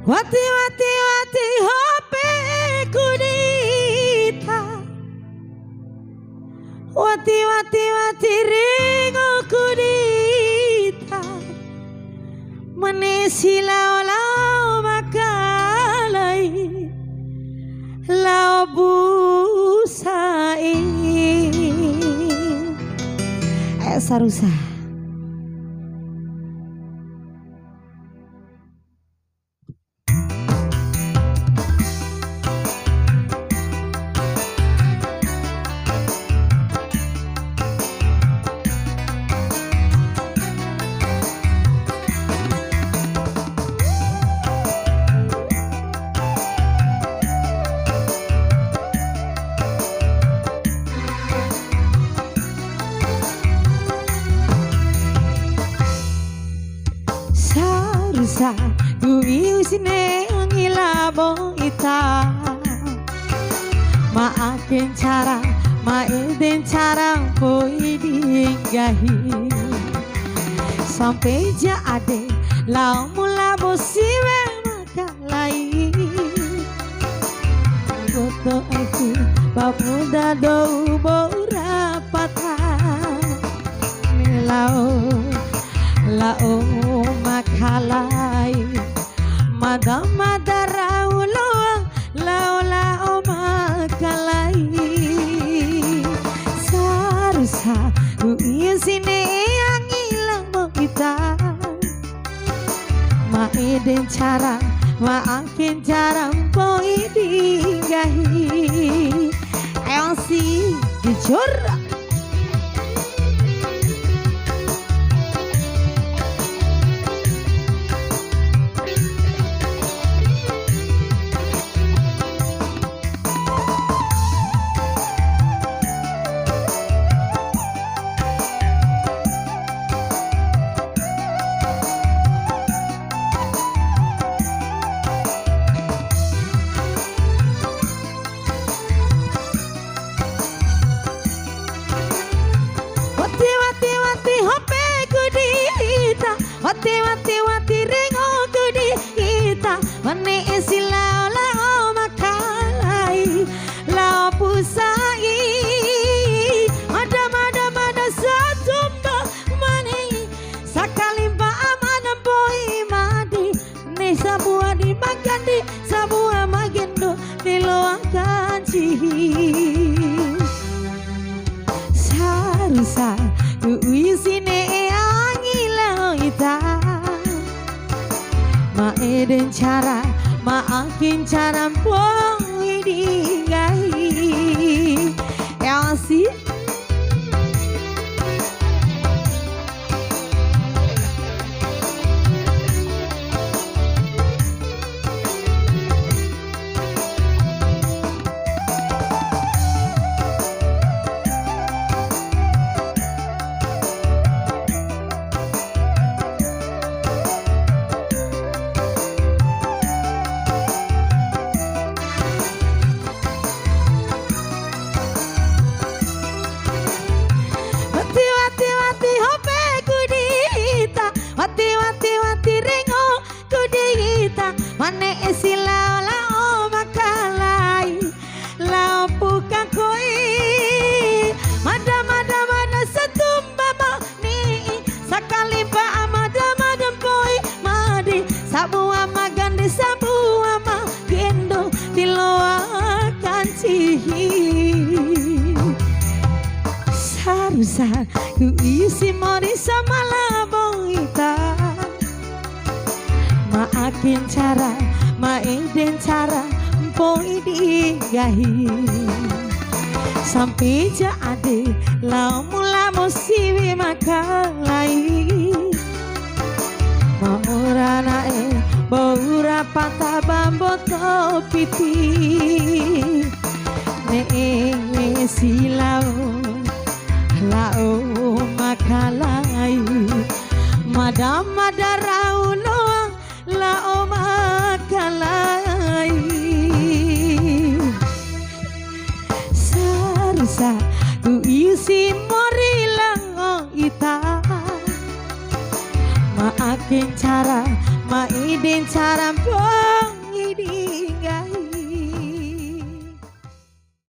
Wati wati wati hope kudita, wati wati wati ringo kudita, menisi lao lao makalai, lao busai, sarusa. Sa kuisine ngilabo ita maakin cara maiden cara poi dinggahi sampai jade lau mulabo siwe makalai foto aku bapuda do bora patah lau lao makalai madam madarau lao lao makalai sarusa uisine yang hilang kita maiden cara maakin cara poi dinggahi Elsie jujur. Wati wati wati ringo kudita mane isi lao lao makalai lao pusai mada satumba mani sakalimba amana boy madi ne sabua di magandi sabua magendo niloakan cihi sarusa uisine maeden cara maakin cara poi dinggahi Elsie. Mane esi lao lao makalai lao buka koi mada setumba mani sakali ba amada poi madi sabua magandi sabua magendo diloakan cihi sarusa kuisi mori sama labong ita maakin cara maiden cara poi dinggahi sampai jade lau mula musiwi makalai maura nae baura patah bambo topiti ne silau lau makalai madam madarau lao makalai sarusa uisi morilang ita maakin cara maiden cara